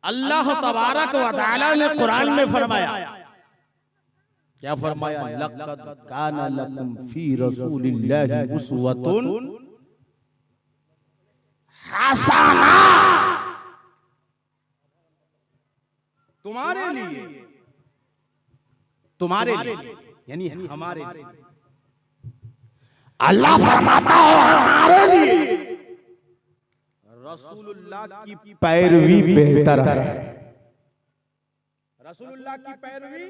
अल्लाह तबारक व तआला ने कुरान में फरमाया, क्या फरमाया? लक़द काना लकुम फी रसूलिल्लाहि उस्वतुन हसना, तुम्हारे लिए, तुम्हारे लिए यानी हमारे लिए। अल्लाह फरमाता है हमारे लिए रसूलुल्लाह की पैरवी बेहतर है। रसूलुल्लाह की पैरवी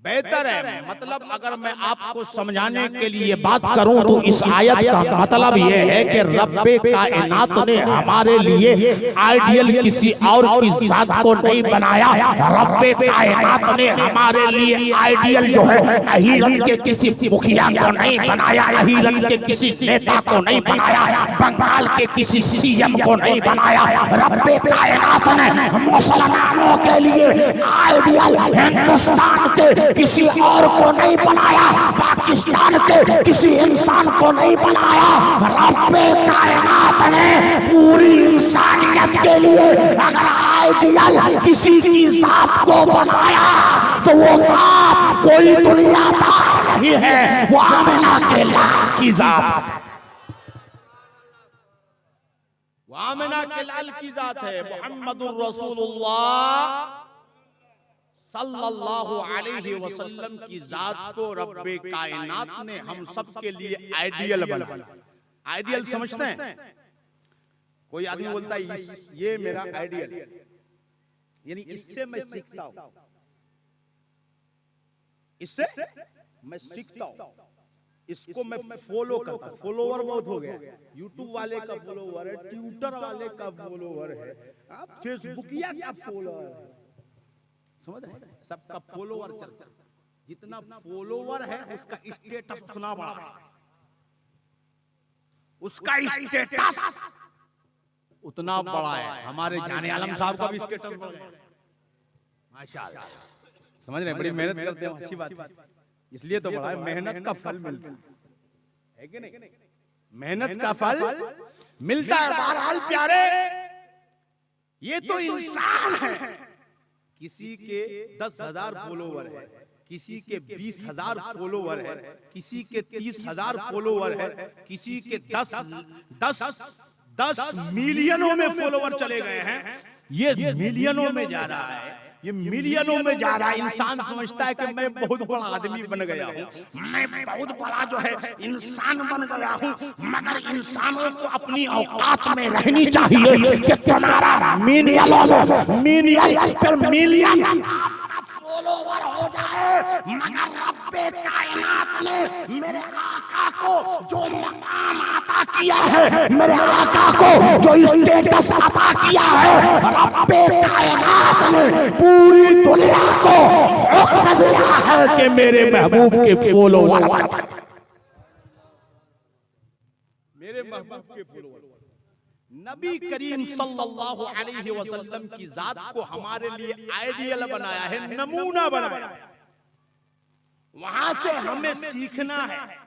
बेहतर है। मतलब अगर मैं आपको समझाने के लिए बात करूं तो इस आयत का मतलब यह है कि रब्बे कायनात ने हमारे लिए आइडियल किसी और की जात को नहीं बनाया। रब्बे कायनात ने हमारे लिए आइडियल जो है अहीरन के किसी मुखिया को नहीं बनाया, अहीरन के किसी नेता को नहीं बनाया, बंगाल के किसी सीएम को नहीं बनाया। रब्बे कायनात ने मुसलमानों के लिए आइडियल हिंदुस्तान के किसी और को नहीं बनाया, पाकिस्तान के किसी इंसान को नहीं बनाया। रब्बे कायनात ने पूरी इंसानियत के लिए अगर आइडियल किसी की जात को बनाया तो वो जात कोई दुनियादार नहीं है, वो आमिना के लाल की जात है। वो आमिना के लाल की जात है। मुहम्मदुर रसूलुल्लाह सल्लल्लाहु अलैहि वसल्लम की जात को रब्बे कायनात ने हम सब के लिए आइडियल बनाया। आइडियल समझते हैं? कोई आदमी बोलता है ये मेरा आइडियल, यानी इससे मैं सीखता हूं, इससे मैं सीखता हूं, इसको मैं फॉलो करता हूं। फॉलोवर बहुत हो गया, यूट्यूब वाले का फॉलोवर है, ट्विटर वाले का फॉलोवर है, फेसबुकिया का फॉलोवर है, समझ रहे? सबका फॉलोवर चलता है। जितना फॉलोवर है उसका स्टेटस उतना बड़ा है, उसका स्टेटस उतना बड़ा है। हमारे जाने आलम साहब का भी स्टेटस बड़ा है, माशाअल्लाह। समझ रहे? बड़ी मेहनत करते हैं, अच्छी बात है, इसलिए तो बड़ा है। मेहनत का फल मिलता है कि नहीं? मेहनत का फल मिलता है। बहरहाल प्यारे, ये तो इंसान है। किसी के 10,000 फॉलोवर है, किसी के 20,000 फॉलोवर है, किसी के 30,000 फॉलोवर है, किसी के 10 मिलियनों में फॉलोवर चले गए हैं। ये मिलियनों में जा रहा है, ये मिलियनों में जा रहा है। इंसान समझता है कि मैं बहुत बड़ा आदमी बन गया हूँ, मैं बहुत बड़ा जो है इंसान बन गया हूँ। मगर इंसानों को अपनी औकात में रहनी चाहिए कि तुम्हारा मिलियन फॉलोवर हो जाए, मगर रब्बे कायनात ने मेरे आका को जो मकाम अता किया है, मेरे आका को जो स्टेटस अता किया है, रब्बे कायनात ने पूरी दुनिया को हुक्म दिया है कि मेरे महबूब के फॉलोवर बनो, मेरे महबूब के फॉलोवर। नबी करीम सल्लल्लाहु अलैहि वसल्लम की जात को हमारे लिए आइडियल बनाया है, नमूना बनाया है। वहां से हमें सीखना है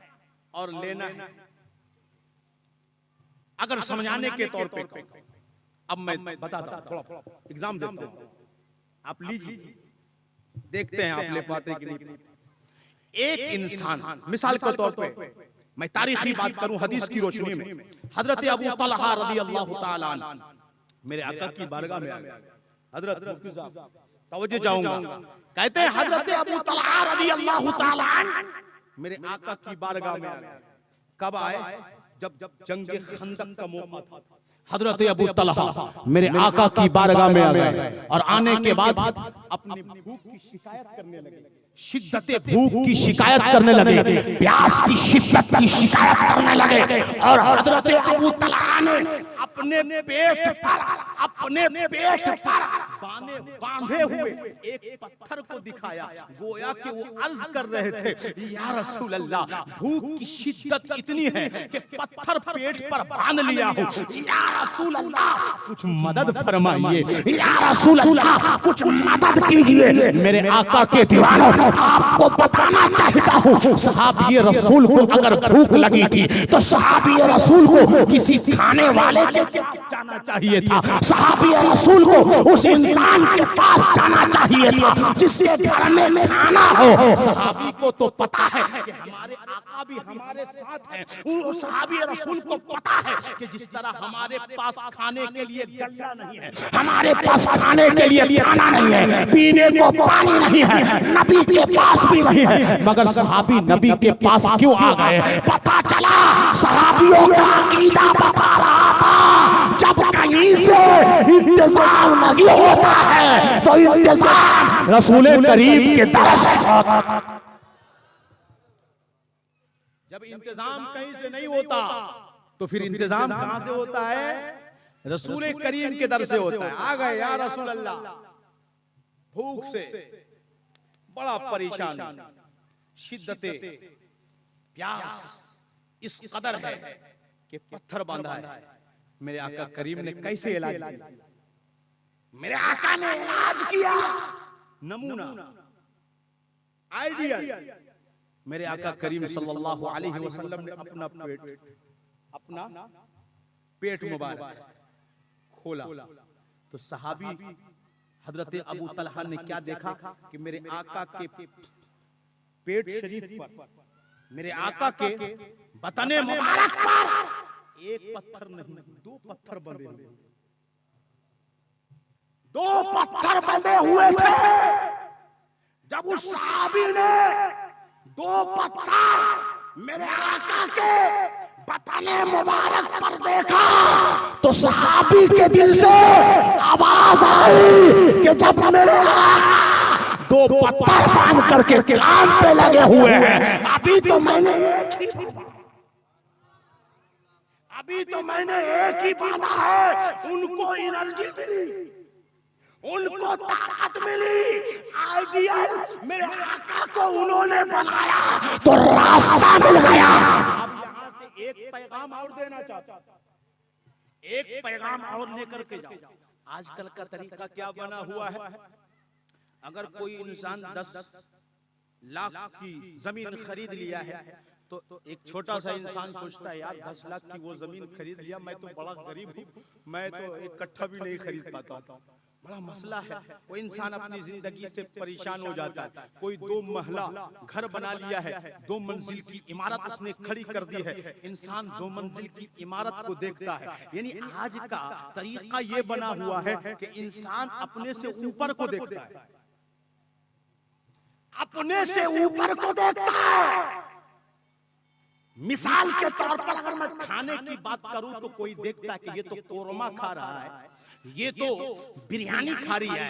और लेना है। अगर समझाने के तौर पे अब मैं बताता हूं, थोड़ा एग्जाम देता हूं, आप लीजिए, देखते हैं आप ले पाते कि नहीं। एक इंसान, मिसाल के तौर पे मैं तारीखी बात करूं हदीस की रोशनी में, हजरत अबू तलहा रज़ी अल्लाह ताला अन्हु मेरे आका की बारगाह में आ गए। हजरत मुफ्ती साहब तवज्जो चाहूंगा, कहते हैं हजरत अबू तलहा रज़ी अल्लाह ताला अन्हु मेरे आका की बारगाह में आ गए। कब आए? जब जंग खंदक का मौका था। हजरत अबू तलहा मेरे आका की बारगाह में आ गए और आने के बाद अपनी भूख की शिकायत करने लगे, शिद्दते भूख की शिकायत करने लगे, प्यास की शिद्दत की शिकायत करने लगे। और हजरत अबू तलहा ने अपने पेट पर बांधे हुए एक पत्थर को दिखाया, गोया कि वो अर्ज कर रहे थे, या रसूल अल्लाह, भूख की शिद्दत इतनी है कि पत्थर पेट पर बांध लिया हूं, या रसूल अल्लाह कुछ मदद फरमाइए, या रसूल अल्लाह कुछ मदद कीजिए। मेरे आका के दीवानों, आपको बताना चाहता हूं, सहाबी रसूल को अगर भूख लगी थी तो सहाबी रसूल को किसी खाने वाले के पास जाना चाहिए था, सहाबी रसूल को उस इंसान के पास जाना चाहिए था जिसके घर में खाना हो। सहाबी को तो पता है कि हमारे आका भी हमारे साथ हैं, उन सहाबी रसूल को पता है कि जिस तरह हमारे पास खाने के लिए गल्ला नहीं है, हमारे पास खाने के लिए खाना नहीं है, पीने को पानी नहीं है, नबी के पास भी नहीं है, मगर सहाबी नबी के पास क्यों आ गए? पता चला सहाबियों का अकीदा बता रहा था, जब कहीं से इंतजाम नहीं होता है तो इंतजाम रसूल करीम के दर से होता। जब इंतजाम कहीं से नहीं होता तो फिर इंतजाम कहां से होता है? रसूल करीम के दर से होता है। आ गए या रसूल अल्लाह, भूख से बड़ा परेशान, शिद्दते प्यास इस कदर है कि पत्थर बांधा है। मेरे आका करीम ने कैसे इलाज किया? मेरे आका ने इलाज किया, नमूना आइडिया। मेरे आका करीम सल्लल्लाहु अलैहि वसल्लम ने अपना पेट मुबारक खोला तो सहाबी हजरत अबू तलहा ने क्या देखा कि मेरे आका के पेट शरीफ पर, मेरे आका के बतने मुबारक पर एक पत्थर नहीं, दो पत्थर बंधे हुए, दो पत्थर बंधे हुए थे। जब उस सहाबी ने दो पत्थर मेरे आका के बतने मुबारक पर देखा तो सहाबी के दिल से आवाज आई कि जब मेरे आका दो पत्थर बांध करके काम पे लगे हुए हैं, अभी तो मैंने एक ही बांधा है, उनको एनर्जी मिली, उनको ताकत मिली, आइडियल मेरे आका को उन्होंने बनाया तो रास्ता मिल गया। अब यहाँ से एक पैगाम और देना चाहता, एक पैगाम और लेकर के जाओ। आजकल का तरीका क्या बना हुआ है? अगर कोई इंसान 10 लाख की जमीन खरीद लिया है तो एक छोटा सा इंसान सोचता है, यार 10 लाख की वो जमीन खरीद लिया, मैं तो बड़ा गरीब हूँ, मैं तो एक कट्ठा भी नहीं खरीद पाता, बड़ा मसला है। वो इंसान अपनी जिंदगी से परेशान हो जाता है। कोई 2 महला घर बना लिया है, 2 मंजिल की इमारत उसने खड़ी कर दी है, इंसान 2 मंजिल की इमारत को देखता है। यानी आज का तरीका ये बना हुआ है कि इंसान अपने से ऊपर को देखता है, अपने से ऊपर को देखता है। मिसाल के तौर पर अगर मैं खाने की बात करूं तो कोई देखता है कि ये तो कोरमा खा रहा है, ये तो बिरयानी खा रही है,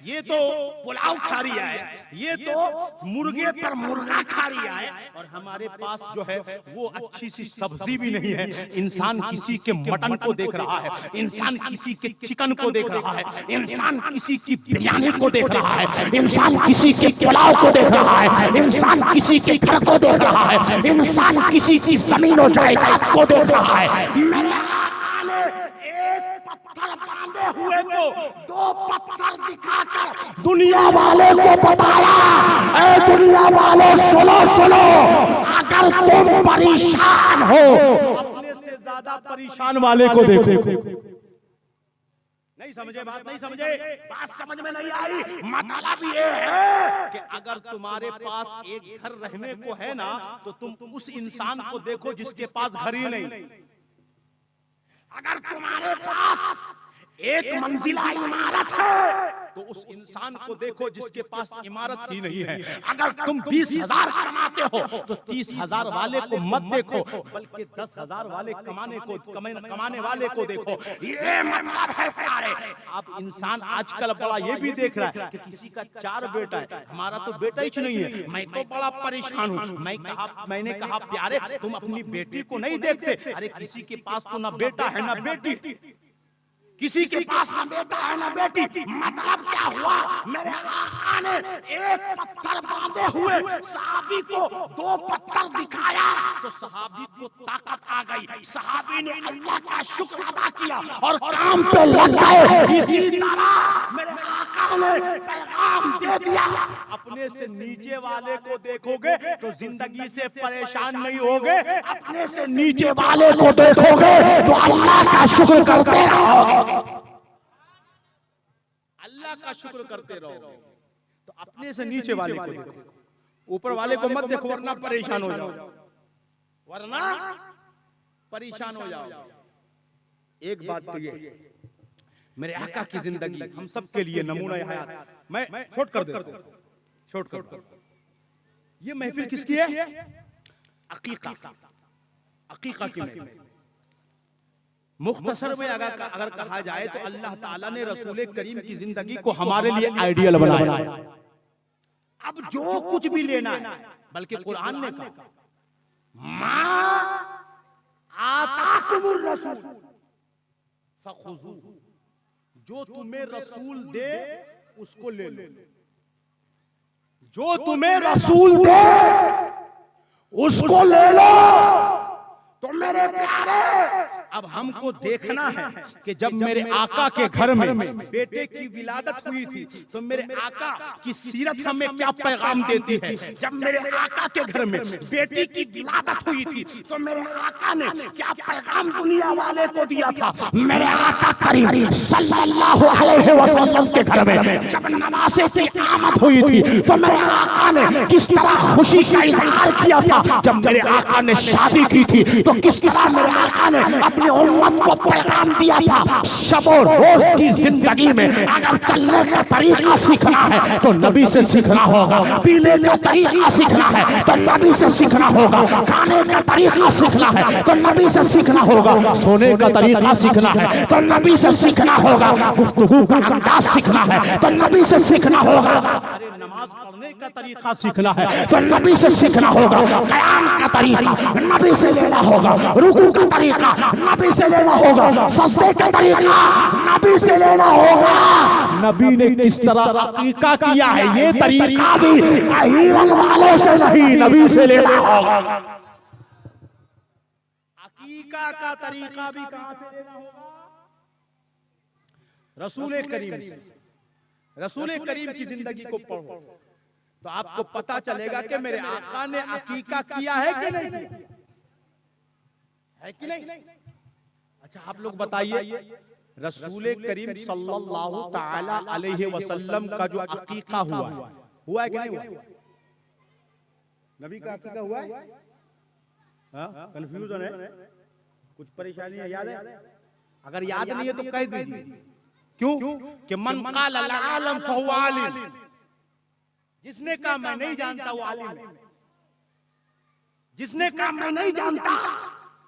ये तो पुलाव खा रही है, ये तो मुर्गे पर मुर्गा खा रही है, और हमारे पास जो है वो अच्छी सी सब्जी भी नहीं है। इंसान किसी के मटन को देख रहा है, इंसान किसी के चिकन को देख रहा है, इंसान किसी की बिरयानी को देख रहा है, इंसान किसी के पुलाव को देख रहा है, इंसान किसी के घर को देख रहा है, इंसान किसी की जमीन और जायदाद को देख रहा है। मेरे आका ने एक पत्थर बांधे हुए को 2 पत्थर दिखाकर दुनिया वाले को बताया, ऐ दुनिया वालों सुनो सुनो, अगर तुम परेशान हो अपने से ज्यादा परेशान वाले को देखो। नहीं समझे बात? नहीं समझे बात? समझ में नहीं आई? मतलब ये है कि अगर तुम्हारे पास एक घर रहने को है ना तो तुम उस इंसान को देखो जिसके पास घर ही नहीं। अगर तुम्हारे पास एक मंजिला इमारत है तो उस इंसान को देखो जिसके पास इमारत ही नहीं है। अगर तुम 20,000 कमाते हो तो 30,000 वाले को मत देखो, बल्कि 10,000 वाले कमाने वाले को देखो। ये मतलब है प्यारे। अब इंसान आजकल बड़ा ये भी देख रहा है कि किसी का 4 बेटा है, हमारा तो बेटा ही नहीं है, मैं तो बड़ा परेशान हूँ। मैंने कहा प्यारे तुम अपनी बेटी को नहीं देखते? अरे किसी के पास तो ना बेटा है ना बेटी, किसी के पास ना बेटा है ना बेटी। मतलब क्या हुआ, मेरे आका ने एक पत्थर बांधे हुए सहाबी को 2 पत्थर दिखाया तो सहाबी को ताकत आ गई। सहाबी ने अल्लाह का शुक्र अदा किया और काम पे लग गए। इसी तरह मेरे आका ने पैगाम दे दिया। अपने से नीचे वाले को देखोगे तो जिंदगी से परेशान नहीं होगे, अपने से नीचे वाले को देखोगे तो अल्लाह का शुक्र करते रहोगे। अल्लाह का शुक्र करते रहोगे। तो अपने से नीचे वाले को देखो, ऊपर वाले को मत देखो वरना परेशान हो जाओ, वरना परेशान हो जाओ। एक बात तो ये, मेरे आका की जिंदगी हम सब के लिए नमूना हयात। मैं छोट कर देता हूं, छोट कर दो। ये महफिल किसकी है? अकीका, अकीका की महफिल। मुख्तसर में अगर कहा जाए तो अल्लाह ताला ने रसूल करीम की जिंदगी को हमारे लिए आइडियल बनाया। अब जो कुछ भी लेना है, बल्कि कुरान ने कहा मा आताकुमुर रसूल फखुजू, जो तुम्हें रसूल दे उसको ले लो। जो तुम्हें रसूल दे उसको ले लो। तो मेरे प्यारे, अब हमको देखना है कि जब मेरे आका के घर में बेटे की विलादत हुई थी तो मेरे आका की सीरत हमें क्या पैगाम देती है। जब मेरे आका के घर में बेटी की विलादत हुई थी तो मेरे आका ने क्या पैगाम दुनिया वाले को दिया था। मेरे आका करीम सल्लल्लाहु अलैहि वसल्लम के घर में जब नवासे की आमद हुई थी तो मेरे आका ने किस तरह खुशी का इजहार किया था। जब मेरे आका ने शादी की थी तो किस तरह मेरे आका ने अपनी उम्मत को पैगाम दिया था। शब और रोज की जिंदगी में अगर चलने का तरीका सीखना है तो नबी से सीखना होगा, पीने का तरीका सीखना है तो नबी से सीखना होगा, खाने का तरीका सीखना है तो नबी से सीखना होगा, सोने का तरीका सीखना है तो नबी से सीखना होगा, गुफ्तगू का अंदाज सीखना है तो नबी से सीखना होगा, नमाज पढ़ने का तरीका सीखना है तो नबी से सीखना होगा, क़याम का तरीका नबी से लेना होगा, रुकू का तरीका नबी से लेना होगा, सजदे का तरीका नबी से लेना होगा। नबी ने किस तरह अकीका किया है ये तरीका भी अहीरन वालों से नहीं, नबी से लेना होगा। अकीका का तरीका भी कहां से लेना होगा? रसूल करीम से। रसूल करीम की जिंदगी को पढ़ो तो आपको पता चलेगा कि मेरे आका ने अकीका किया है कि नहीं, है कि नहीं। अच्छा आप लोग बताइए, रसूल करीम सल्लल्लाहु ताला अलैहि वसल्लम का जो अकीका हुआ है कि नहीं हुआ? नबी का अकीका हुआ है? हाँ, कंफ्यूजन है, कुछ परेशानी है, याद है? अगर याद नहीं है तो कह दीजिए। क्यों? कि मन क़ाल अल आलम फहुव आलिम, जिसने कहा मैं नहीं जानता वो आलिम है, जिसने कहा मैं नहीं जानता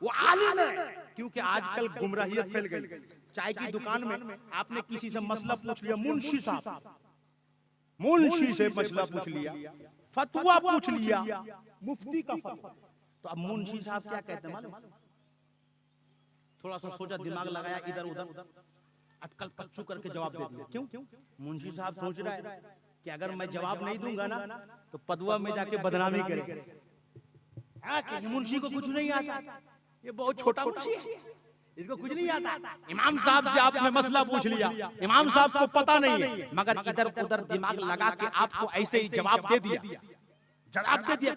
वो आलिम है। क्योंकि आजकल गुमराहियत फैल गई। चाय की दुकान में आपने किसी से मसला पूछ लिया, मुंशी साहब, मुंशी से मसला पूछ लिया, फतवा पूछ लिया, मुफ्ती का फतवा, तो अब मुंशी साहब क्या कहते हैं मालूम? थोड़ा सा सोचा, दिमाग लगाया, इधर उधर अटकल पच्चू करके जवाब दे दिया। क्यों? मुंशी साहब सोच रहा है कि अगर मैं जवाब नहीं दूंगा ना तो पदवा में जाके बदनामी करेंगे। मुंशी को कुछ नहीं आता, ये बहुत छोटा मुंशी है, इसको कुछ नहीं आता। इमाम साहब से आपने मसला पूछ लिया, इमाम साहब को पता नहीं है, मगर इधर उधर दिमाग लगा के आपको ऐसे ही जवाब दे दिया।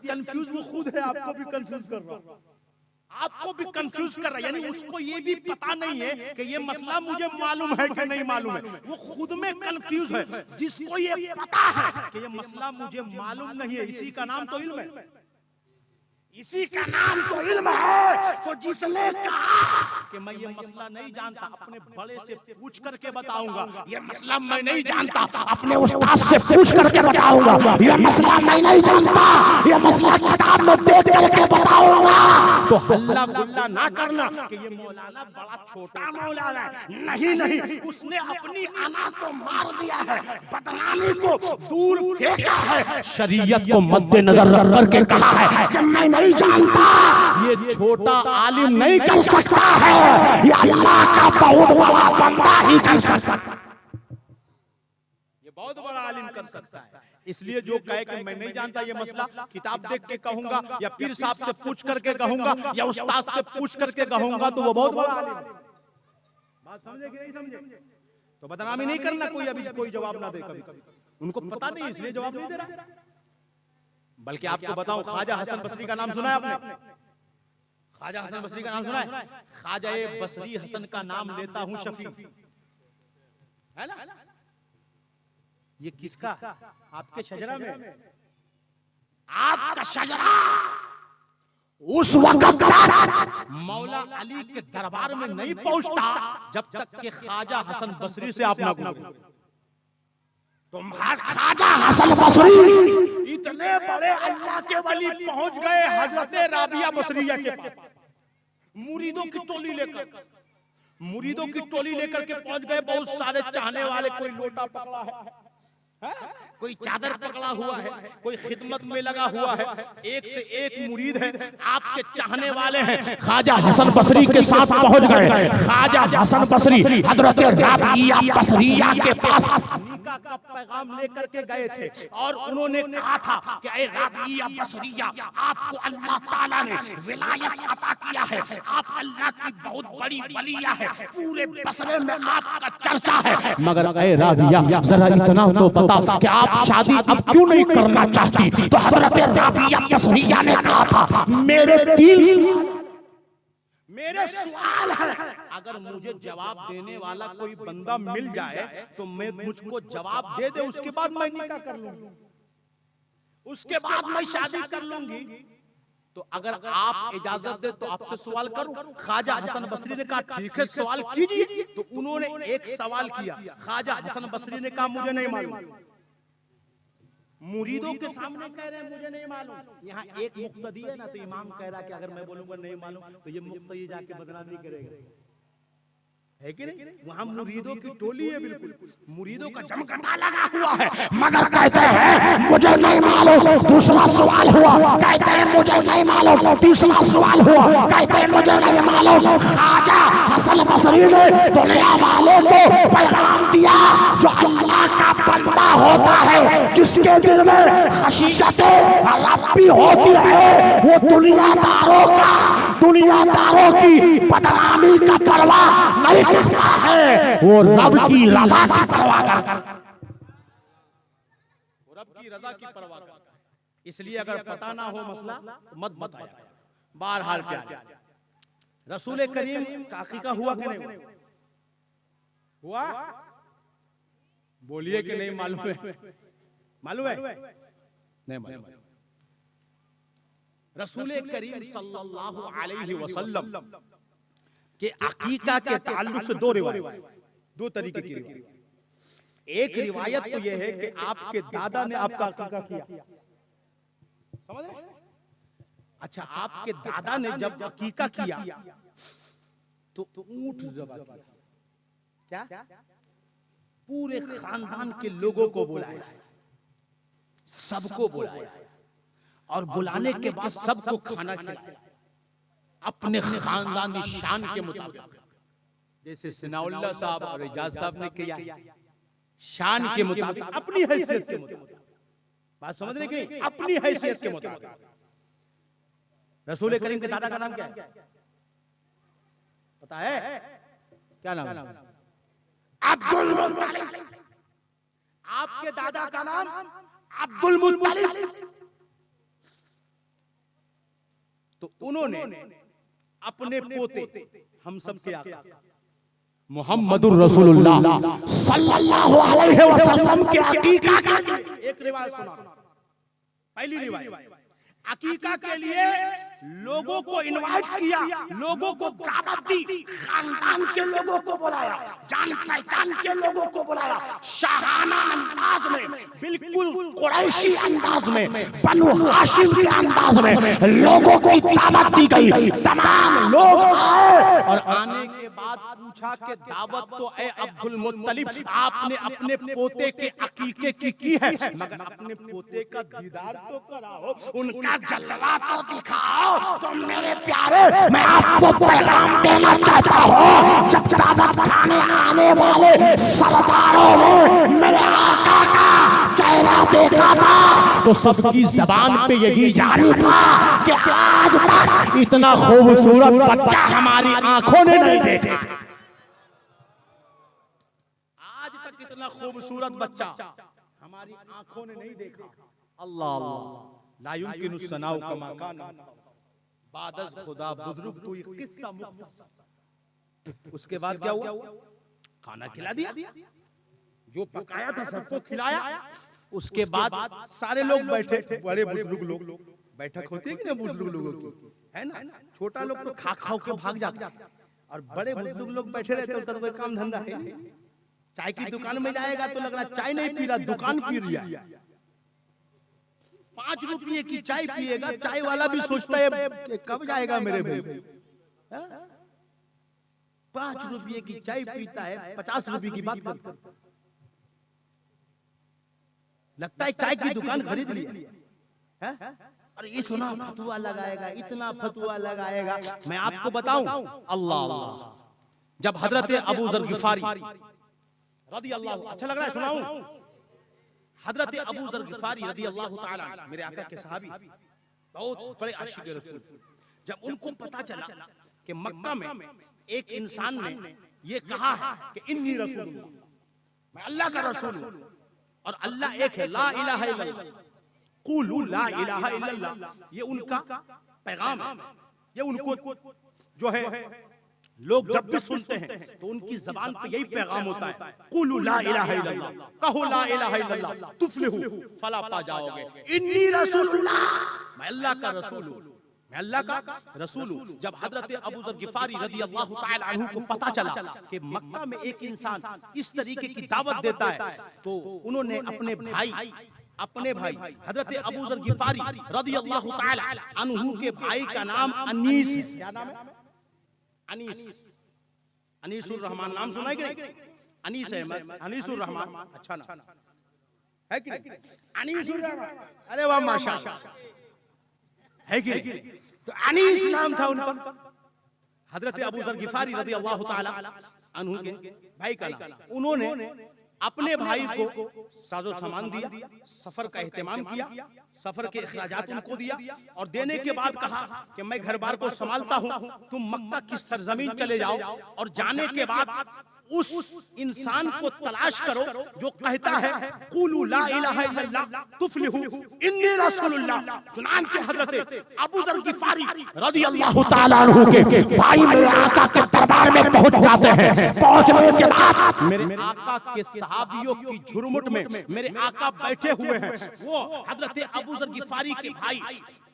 कंफ्यूज वो खुद है, आपको भी कंफ्यूज कर रहा, आपको भी कंफ्यूज कर रहा है। यानी उसको ये भी पता नहीं है कि ये मसला मुझे मालूम है कि नहीं मालूम है, वो खुद में कंफ्यूज है। जिसको ये पता है कि ये मसला मुझे मालूम नहीं है, इसी का नाम तो इल्म है, इसी का नाम तो इल्म है। तो जिसने कहा कि मैं ये मसला नहीं जानता, अपने बड़े से पूछ करके बताऊंगा, ये मसला मैं नहीं जानता, अपने उस्ताद से पूछ करके बताऊंगा, ये मसला मैं नहीं जानता, ये मसला किताब में देख करके बताऊंगा। तो हल्ला गुल्ला ना करना कि ये मौलाना बड़ा छोटा मौलाना है, नहीं, उसने अपनी अना को मार दिया है, बदनामी को दूर फेंका है, शरीयत को मद्देनजर रख करके कहा है कि मैं नहीं जानता, ये छोटा आलिम नहीं कर सकता है, ये अल्लाह का बहुत बड़ा बंदा ही कर सकता है, ये बहुत बड़ा आलिम कर सकता है। इसलिए जो कहे कि मैं नहीं जानता ये मसला, किताब देख के कहूंगा या पीर साहब से पूछ करके कहूंगा या उस्ताद से पूछ करके कहूंगा तो वो बहुत बड़ा आलिम है। बात समझे कि नहीं समझे? तो बदनामी नहीं करना, कोई अभी कोई जवाब ना दे, कभी उनको पता नहीं इसलिए जवाब नहीं दे रहा। बल्कि आपको बताऊं, ख्वाजा हसन बसरी का नाम सुना है आपने? ख्वाजा हसन बसरी का नाम सुना है? ख्वाजा बसरी हसन का नाम लेता हूं शफी, है ना? ये किसका? आपके शजरा में। आपका शजरा उस वक्त तक मौला अली के दरबार में नहीं पहुंचता जब तक के ख्वाजा हसन बसरी से आप ना पूछो। तुम्हारा ख्वाजा हसन बसरी इतने बड़े अल्लाह के वली पहुंच गए हजरत राबिया बसरिया के पास, मुरीदों की टोली लेकर, मुरीदों की टोली लेकर के पहुंच गए। बहुत सारे चाहने वाले, कोई लोटा पकड़ा है, कोई चादर पकड़ा हुआ है, कोई खिदमत में लगा हुआ है, एक से एक मुरीद है, आपके चाहने वाले हैं। ख्वाजा हसन बसरी के साथ पहुंच गए। ख्वाजा हसन बसरी हजरत राबिया बसरिया के पास निकाह का पैगाम लेकर के गए थे और उन्होंने कहा था कि ऐ राबिया बसरिया, आपको अल्लाह ताला ने विलायत अता किया है, आप अल्लाह की बहुत बड़ी वलिया है, पूरे बसरे में आपका चर्चा है, मगर ऐ राबिया जरा इतना तो बता कि आप शादी अब क्यों नहीं करना चाहती? तो हजरत राबिया बसरिया ने कहा था, मेरे सवाल है, अगर मुझे जवाब देने वाला कोई बंदा मिल जाए तो मैं मुझको जवाब दे दे, उसके बाद मैं निकाह कर लूंगी, उसके बाद मैं शादी कर लूंगी। तो अगर आप इजाजत दे तो आपसे सवाल करूं। ख्वाजा हसन बसरी ने कहा ठीक है सवाल कीजिए। तो उन्होंने एक सवाल किया। ख्वाजा हसन बसरी ने कहा मुझे नहीं मालूम। मुरीदों के सामने कह रहे हैं मुझे नहीं मालूम। यहाँ एक मुक्तदी है ना, तो इमाम कह रहा है कि अगर मैं बोलूंगा नहीं मालूम तो ये मुक्तदी जाके बदनामी करेगा, है कि नहीं? वहां मुरीदों की टोली है, बिल्कुल मुरीदों का जमघटा लगा हुआ है, मगर कहते हैं मुझे नहीं मालूम। दूसरा सवाल हुआ, कहते हैं मुझे नहीं मालूम। तीसरा सवाल हुआ, कहते हैं मुझे नहीं मालूम। ख्वाजा हसन बसरी ने दुनिया वालों को पैगाम दिया, जो अल्लाह का बंदा होता है, जिसके दिल में खशियत रब्बी होती है, वो दुनियादारों की बदनामी का परवाह नहीं करता है, वो रब की रजा की परवाह करता है, रब की रजा की परवाह करता है। इसलिए अगर पता ना हो मसला तो मत बताया। बहरहाल प्यारे, रसूल करीम का अकीका हुआ कि नहीं हुआ? बोलिए कि नहीं मालूम है? मालूम है? नहीं मालूम। रसूल करीम सल्लल्लाहु अलैहि वसल्लम के अकीका के ताल्लुक से दो रिवायत, दो तरीके की रिवायत। एक रिवायत तो यह है कि आपके दादा ने आपका अकीका किया, समझ रहे? अच्छा, आपके दादा ने जब अकीका किया तो ऊंट ज़बह किया, क्या? पूरे खानदान के लोगों को बुलाया, सबको बुलाया, और बुलाने के बाद सबको खाना खिलाया अपने खानदानी शान के मुताबिक, जैसे सनाउल्लाह साहब और एजाज साहब ने किया, शान के मुताबिक, अपनी हैसियत के मुताबिक। बात समझ रहे कि नहीं? अपनी हैसियत के मुताबिक। रसूल करीम के दादा का नाम क्या है पता है? क्या नाम है? अब्दुल मुत्तलिब। आपके दादा का नाम अब्दुल मुत्तलिब। तो उन्होंने अपने पोते, हम सब के आका मुहम्मदुर रसूलुल्लाह सल्लल्लाहु अलैहि वसल्लम के अकीका का एक रिवायत सुना। पहली रिवायत, अकीका के लिए लोगों को इनवाइट किया, लोगों को दावत दी, खानदान के लोगों को बुलाया, जान पहचान के लोगों को बुलाया, शाहाना अंदाज में, बिल्कुल कुरैशी अंदाज में, बनु हाशिम के अंदाज में लोगों को दावत दी गई। तमाम लोग आए और आने के बाद पूछा कि दावत तो ए अब्दुल मुत्तलिब, आपने अपने पोते के अकीके की है, मगर अपने पोते का दीदार तो कराओ। उनका का जलवा तो दिखाओ तो मेरे प्यारे। मैं आपको पैगाम देना चाहता हूँ, जब दावत खाने आने वाले सरदारों में मेरे आका का चेहरा देखा था तो सबकी जबान पे यही जारी था कि आज तक इतना खूबसूरत बच्चा हमारी आंखों ने नहीं देखा। आज तक इतना खूबसूरत बच्चा हमारी आंखों ने नहीं देखा। अल्लाह अल्लाह ला युमकिनु सनाउ कमा काना बादस खुदा बुजुर्ग तो ये किस्सा मुख्तसर। उसके बाद क्या हुआ? खाना खिला दिया, जो पकाया था सबको खिलाया। उसके बाद सारे लोग बैठे, बड़े बुजुर्ग लोग, बैठक होती है कि ना बुजुर्ग लोगों की, है ना। छोटा लोग तो खा खा के भाग जाता और बड़े बुजुर्ग लोग बैठे रहते, उसका तो कोई काम धंधा है नहीं। चाय की दुकान में जाएगा तो लग रहा चाय नहीं पी रहा, दुकान पी रहा। 5 रुपये की चाय पिएगा, चाय वाला भी सोचता है कि कब जाएगा मेरे भाई। 5 रुपये की चाय पीता है, 50 रुपये की बात करता है। लगता है चाय की दुकान खरीद लिया है। और इतना फतवा लगाएगा, इतना फतवा लगाएगा। मैं आपको बताऊं, अल्लाह अल्लाह, जब हजरत अबू जर गिफारी रदी अल्लाह, अच्छा लग रहा है सुनाऊं? हजरत अबू जर गिफारी रदी अल्लाह ताला, मेरे आका के सहाबी, बहुत बड़े आशिक रसूल, जब उनको पता चला कि मक्का में एक इंसान ने ये कहा है कि इन्नी रसूलुल्लाह, मैं अल्लाह का रसूल हूं और अल्लाह एक है, ला इलाहा इल्लल्लाह, कुलू ला इलाहा इल्लल्लाह, ये उनका पैगाम है। ये उनको जो है लोग जब भी सुनते हैं तो उनकी जबान पे यही पैगाम होता है, कुलू ला इलाहा इल्लल्लाह, कहो ला इलाहा इल्लल्लाह तुफलिहू, फला पा जाओगे। इन्नी रसूलुल्लाह, मैं अल्लाह का रसूल हूं, मैं अल्लाह का रसूल हूं। जब हजरत अबू जर गिफारी रदी अल्लाह ताला अन्हु को पता चला कि मक्का में एक इंसान इस तरीके की दावत देता है, तो उन्होंने अपने भाई हजरत अबू जर गिफारी रदी अल्लाह ताला अन्हु के भाई का नाम अनीस है। क्या नाम है? अनीस, अनीसुर रहमान नाम सुना है कि नहीं? अनीस है, अनीसुर रहमान, अच्छा नाम है कि नहीं? अनीसुर रहमान, अरे वाह माशाअल्लाह, है कि नहीं? तो अनीस नाम था उनका। हजरत अबू जर गिफारी रदी अल्लाह ताला अन्हु के भाई का नाम। उन्होंने अपने भाई को साजो सामान दिया, सफर का एहतमाम किया, सफर के अखराजात उनको दिया और देने के बाद कहा कि मैं घर बार को संभालता हूं, तुम मक्का की सरजमीन चले जाओ और जाने के बाद उस इंसान को तलाश करो जो कहता है कुलू ला इलाहा इल्लल्लाह तुफलिहू इन्नी रसूलुल्लाह। चुनांचे हजरत अबू जर गिफारी रदी अल्लाह ताला अन्हु के भाई मेरे आका के दरबार में पहुंच जाते हैं। पहुंचने के बाद मेरे आका के सहाबियों की झुरमुट में मेरे आका बैठे हुए हैं। वो हजरत अबू जर गिफारी के भाई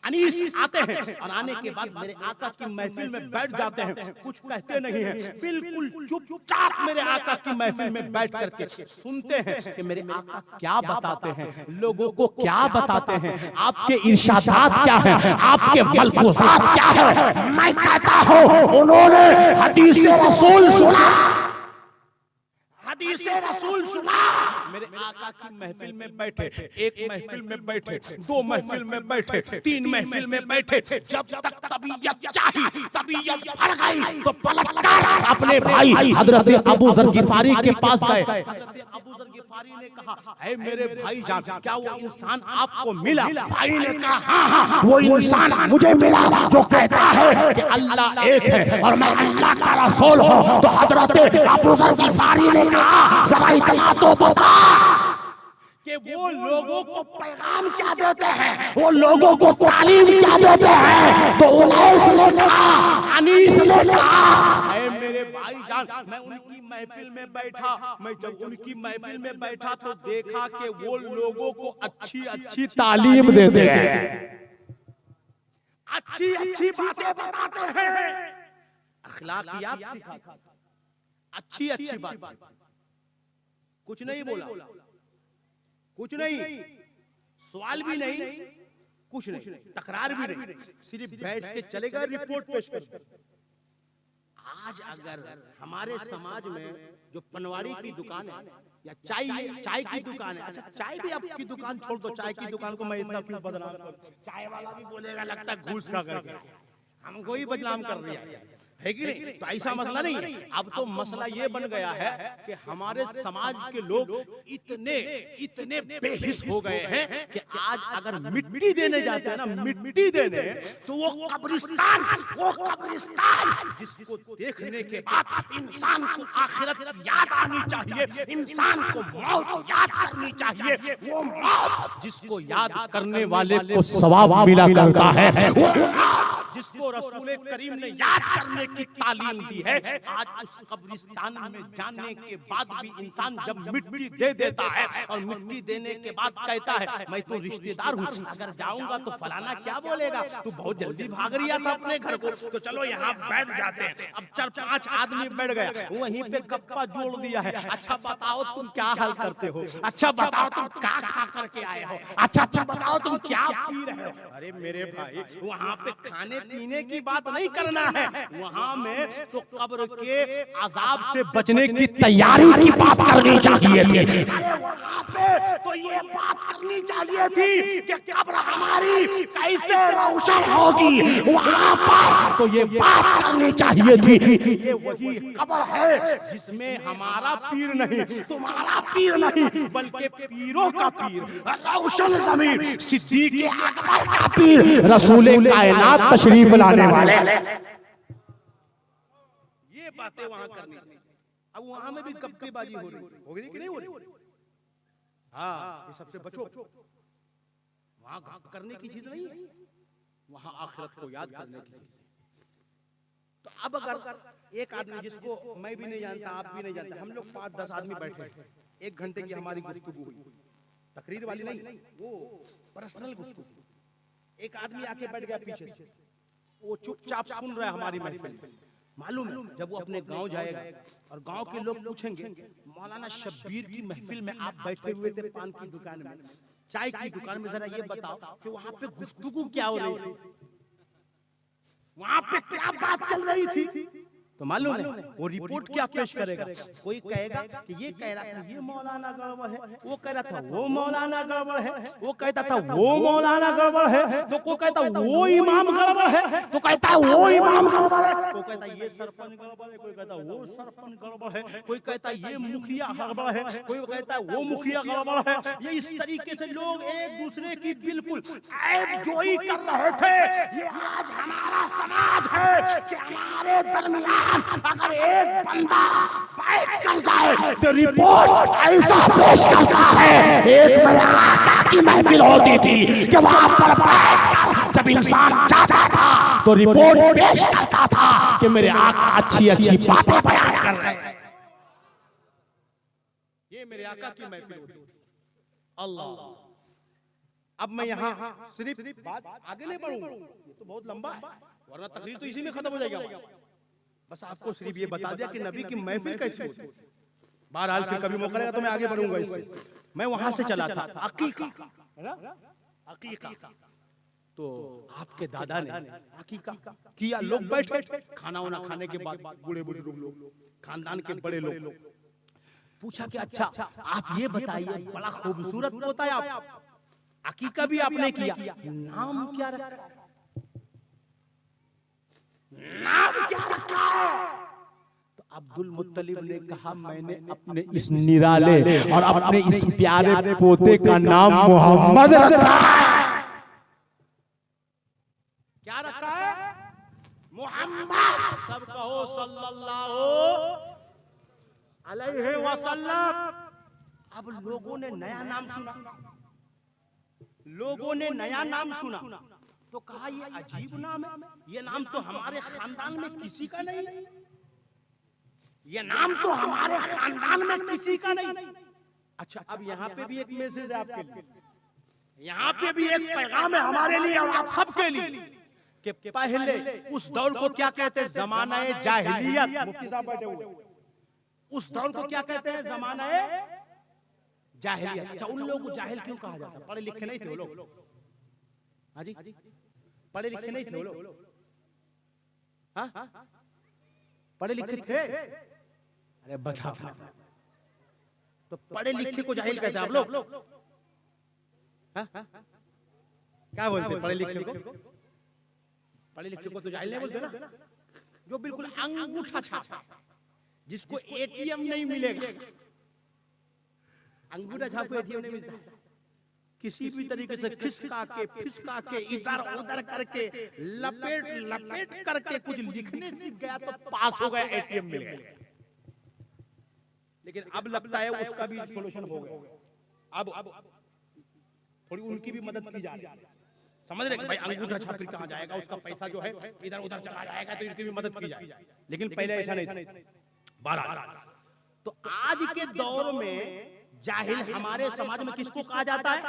अनीस आते हैं और आने के बाद मेरे आका की महफिल में बैठ जाते हैं, कुछ कहते नहीं हैं, बिल्कुल चुपचाप मेरे आका की महफिल में बैठ करके सुनते हैं कि मेरे आका क्या बताते हैं, लोगों को क्या बताते हैं, आपके इरशादात क्या है, आपके मलफूजात क्या है। मैं कहता हूं उन्होंने हदीस रसूल सुना, हदीस रसूल सुना। मेरे आका की महफिल में बैठे, एक महफिल में बैठे, 2 महफिल में बैठे, 3 महफिल में बैठे, जब तक तबीयत चाही, तबीयत भर गई तो पलटकर अपने भाई हजरत अबू जर गिफारी के पास गए। हजरत अबू जर गिफारी ने कहा, ऐ मेरे भाई जान, क्या वो इंसान आपको मिला? भाई ने कहा, हाँ हाँ वो इंसान मुझे मिला जो कहता है कि अल्लाह एक है और मैं अल्लाह का रसूल हूं। तो हजरत अबू जर गिफारी ने कहा, जरा इतना तो बता कि वो लोगों को पैगाम क्या देते हैं, वो लोगों को तालीम क्या देते हैं। तो उनैस ने कहा, अनीस ने कहा, ऐ मेरे भाई जान, मैं उनकी महफिल में बैठा, मैं जब उनकी महफिल में बैठा तो देखा कि वो लोगों को अच्छी अच्छी तालीम देते हैं, अच्छी अच्छी बातें बताते हैं, अखलाकियात सिखाते हैं, अच्छी अच्छी बात। कुछ नहीं बोला, कुछ नहीं, सवाल भी नहीं, कुछ नहीं, तकरार भी नहीं, सिर्फ बैठ के चलेगा, रिपोर्ट पेश कर। आज अगर हमारे समाज में जो पनवाड़ी की दुकान है या चाय की दुकान है। अच्छा चाय भी आपकी दुकान छोड़ दो, चाय की दुकान को मैं इतना क्यों बदनाम करूं? चाय वाला भी बोलेगा लगता है घूस खा करके हमको ही बदनाम कर रही है कि नहीं? तो ऐसा मसला नहीं है। अब तो मसला ये बन गया है कि हमारे समाज के लोग इतने इतने बेहिस हो गए हैं कि आज अगर मिट्टी देने जाते हैं ना, मिट्टी देने, तो वो कब्रिस्तान जिसको देखने के बाद इंसान को आखिरत याद आनी चाहिए, इंसान को मौत याद करनी चाहिए, वो मौत जिसको याद करने वाले को सवाब मिला करता है, जिसको रसूल करीम ने याद करने की तालीम दी है, आज उस कब्रिस्तान में जाने के बाद भी इंसान जब मिट्टी दे देता है और मिट्टी देने के बाद कहता है मैं तो रिश्तेदार हूँ, अगर जाऊंगा तो फलाना क्या बोलेगा, तू बहुत जल्दी भाग रिया था अपने घर को, तो चलो यहाँ बैठ जाते हैं। अब 4-5 आदमी बैठ गया, वहीं पे गप्पा जोड़ दिया है। अच्छा बताओ तुम क्या हाल करते हो, अच्छा बताओ तुम क्या खा करके आए हो, अच्छा बताओ तुम क्या पी रहे हो। अरे मेरे भाई वहाँ पे खाने पीने की बात नहीं करना है, वहाँ में तो कब्र के अजाब से बचने की तैयारी की बात करनी चाहिए थी। अरे वहाँ पे तो ये बात करनी चाहिए थी कि कब्र हमारी कैसे रोशन होगी, वहाँ पर तो ये बात करनी चाहिए थी कि ये वही कब्र है जिसमें हमारा पीर नहीं, तुम्हारा पीर नहीं, बल्कि पीरों का पीर, रोशन ज़मीर सिद्दीक़ अकबर का पीर, रसूल कायनात तशरीफ लाने वाले, ये बातें वहां करनी थी। अब वहां में भी गप्पेबाजी हो रही कि नहीं हो रही? हाँ, ये सबसे बचो, वहां करने की चीज नहीं है, वहां आखिरत को याद करने की चीज। तो अब अगर एक आदमी जिसको मैं भी नहीं जानता, आप भी नहीं जानते, हम लोग 5-10 आदमी बैठे, 1 घंटे की हमारी गुफ्तगू हुई, तकरीर वाली नहीं, वो पर्सनल गुफ्तगू। एक आदमी आके बैठ गया पीछे से, वो चुपचाप सुन रहा है हमारी महफिल। मालूम है जब वो अपने गांव जाएगा और गांव के लोग पूछेंगे मौलाना शब्बीर की महफिल में आप बैठे हुए थे पान की दुकान में, चाय की दुकान में, जरा ये बताओ कि वहां पे गुफ्तगू क्या हो रही थी, वहां पे क्या बात चल रही थी? तो मालूम है वो रिपोर्ट क्या पेश करेगा? कोई कहेगा कि ये कह रहा था ये मौलाना गड़बड़ है, वो कह रहा था वो मौलाना गड़बड़ है, वो कहता था वो मौलाना गड़बड़ है, तो कोई कहता वो इमाम गड़बड़ है, तो कहता है वो इमाम गड़बड़ है, कोई कहता ये सरपंच गड़बड़ है, कोई कहता वो सरपंच गड़बड़ है, कोई कहता ये मुखिया गड़बड़ है, कोई कहता है वो मुखिया गड़बड़ है। ये इस तरीके से लोग एक दूसरे की बिल्कुल ऐबजोई कर रहे थे। ये आज हमारा समाज है कि हमारे दरमियान अगर एक बंदा बैठ कर जाए तो रिपोर्ट ऐसा पेश करता है। एक मेरे आका की महफिल होती थी कि वहां पर बैठकर जब इंसान जाता था तो रिपोर्ट पेश करता था कि मेरे आका अच्छी अच्छी बातें बयान कर रहे हैं। ये मेरे आका की महफिल होती थी। अल्लाह, अब मैं यहाँ सिर्फ बात आगे नहीं बढ़ूंगा, ये तो बहुत लंबा है, वरना तकरीर तो इसी में खत्म हो जाएगा। बस आपको सिर्फ ये बता दिया कि नबी की महफिल कैसी होती है। बहरहाल फिर कभी मौका रहेगा तो मैं आगे बढ़ूंगा इससे। मैं वहां से चला था अकीका, है ना, अकीका। तो आपके दादा ने अकीका किया, लोग बैठे खाना वाना खाने के बाद, बूढ़े बुजुर्ग लोग, खानदान के बड़े लोग, पूछा कि अच्छा आप ये बताइए, बड़ा खूबसूरत पोता है आप, अकीका भी आपने किया, नाम क्या रखा? नाम क्या रखा है? तो अब्दुल मुत्तलिब ने कहा मैंने अपने इस निराले और अपने इस प्यारे पोते का नाम मोहम्मद रखा है। क्या रखा है? मोहम्मद। सब कहो सल्लल्लाहु अलैहि वसल्लम। अब लोगों ने नया नाम सुना, लोगों ने नया नाम सुना तो कहा ये अजीब नाम है, ये नाम तो हमारे खानदान में किसी का नहीं, ये नाम तो हमारे खानदान में किसी का नहीं। अच्छा अब यहाँ पे भी एक मैसेज है आपके लिए, यहाँ पे भी एक पैगाम है हमारे लिए और आप सबके लिए कि पहले उस दौर को क्या कहते हैं? ज़माना-ए जाहिलियत। मुफ्ती साहब बैठे हुए, उस दौर को क्या कहते हैं? ज़माना-ए जाहिलियत। अच्छा उन लोगों को जाहिल क्यों कहा जाता है? पढ़े लिखे नहीं थे वो लोग, हाँ जी, पढ़े लिखे नहीं थे वो लोग, हाँ पढ़े लिखे थे? अरे बता, तो पढ़े लिखे को जाहिल कहते हैं आप लोग? क्या बोलते हैं पढ़े लिखे को? पढ़े लिखे को तो जाहिल नहीं बोलते ना। जो बिल्कुल अंगूठा छाप, जिसको एटीएम नहीं मिलेगा, अंगूठा छाप को एटीएम नहीं मिलता, किसी भी तरीके से खिसका के इधर उधर करके लपेट करके कुछ लिखने सीख गया तो पास हो गया, एटीएम मिल गया। लेकिन अब लगता है उसका भी सॉल्यूशन हो गया। अब थोड़ी उनकी भी मदद की जा रही है, समझ रहे भाई? अंगूठा छाप फिर कहां जाएगा, उसका पैसा जो है इधर उधर चला जाएगा, तो इनकी भी मदद की जाए। लेकिन पहले ऐसा नहीं था। तो आज के दौर में जाहिल हमारे समाज में किसको कहा जाता है?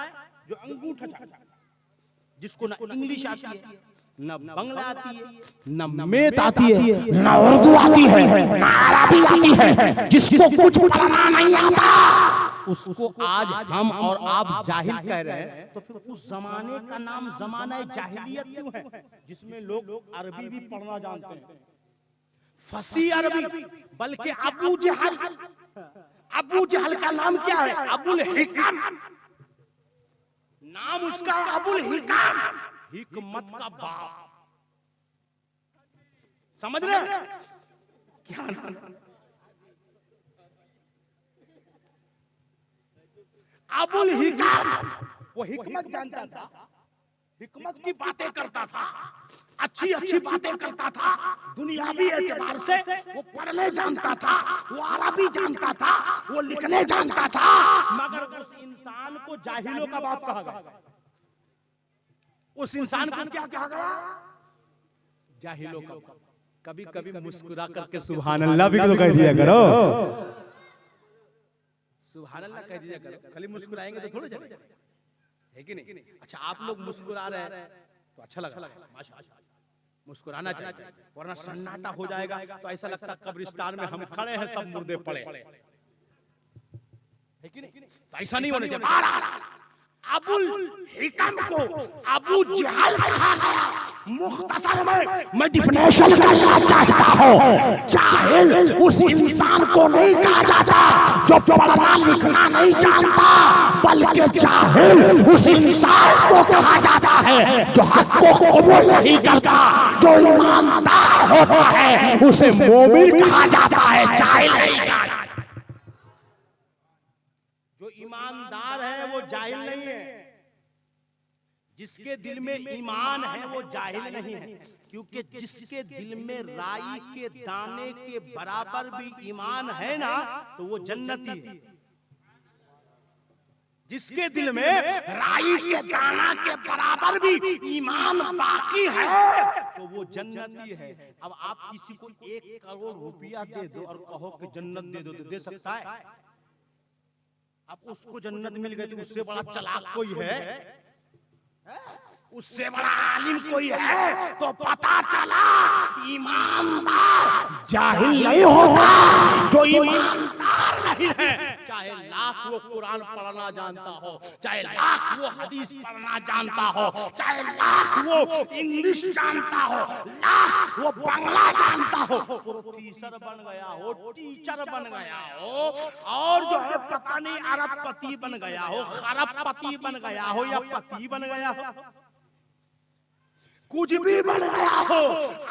जो अंगूठा छाप, जिसको ना इंग्लिश आती है, ना बंगला आती है, ना मैथ आती है, ना उर्दू आती है, ना अरबी आती है, जिसको कुछ पढ़ना नहीं आता, उसको आज हम और आप जाहिल कह रहे हैं। तो फिर उस जमाने का नाम जमाना जाहिलियत क्यों है, जिसमें लोग अरबी भी पढ़ना जानते हैं, फसी अरबी? बल्कि अबू जहल का नाम क्या है? अबुल हिकम। नाम उसका अबुल हिकम, हिकमत का बाप। समझ रहे क्या नाम? अबुल हिकम। वो हिकमत जानता था, हिकमत की बातें करता था, अच्छी बातें करता था, दुनियावी एतबार से वो पढ़ने जानता था, वो अरबी जानता था, वो लिखने जानता था। मगर उस इंसान को जाहिलों का बाप कहा गया। उस इंसान को क्या कहा गया? जाहिलों का बाप। कभी कभी मुस्कुरा करके सुभान अल्लाह भी तो कह दिया करो, सुभान अल्लाह कह दिया करो। खाली मुस्कुराएंगे तो थोड़े चलेगा, है कि नहीं? अच्छा, आप लोग मुस्कुरा रहे हैं तो अच्छा लगा, माशाअल्लाह, मुस्कुराना चाहिए, वरना सन्नाटा हो जाएगा तो ऐसा लगता कब्रिस्तान में हम खड़े हैं, सब मुर्दे पड़े, है कि नहीं? तो ऐसा नहीं होना चाहिए। अबुल हिकम को अबू जहल कहा गया। मुख्तसर में मैं डिफिनेशन करना चाहता हूँ, जाहिल उस इंसान को नहीं कहा जाता जो पढ़ना लिखना नहीं जानता, बल्कि जाहिल उस इंसान को कहा जाता है जो हक को कबूल नहीं करता, जो ईमानदार होता है उसे मोमिन कहा जाता है, जाहिल नहीं कहा जाता। जो ईमानदार है वो जाहिल नहीं है, जिसके दिल में ईमान है वो जाहिल नहीं है, क्योंकि जिसके दिल में राई के दाने के बराबर भी ईमान है ना, तो वो जन्नती है। जिसके दिल में राई के दाना के बराबर भी ईमान बाकी है तो वो जन्नती है। अब आप किसी को 1 करोड़ रुपया दे दो और कहो कि जन्नत दे दो, तो दे सकता है? अब उसको जन्नत मिल गई तो उससे बड़ा चालाक कोई है? उससे बड़ा आलिम कोई है? तो पता चला ईमानदार जाहिल नहीं होता, जो ईमानदार नहीं है, चाहे लाख वो कुरान पढ़ना जानता हो, चाहे लाख वो हदीस पढ़ना जानता हो, चाहे लाख वो इंग्लिश जानता हो, लाख वो बंगला जानता हो, प्रोफेसर बन गया हो, टीचर बन गया हो, और जो है पता नहीं अरबपति बन गया हो, खरबपति बन गया हो, या पति बन गया हो, कुछ भी बन गया हो,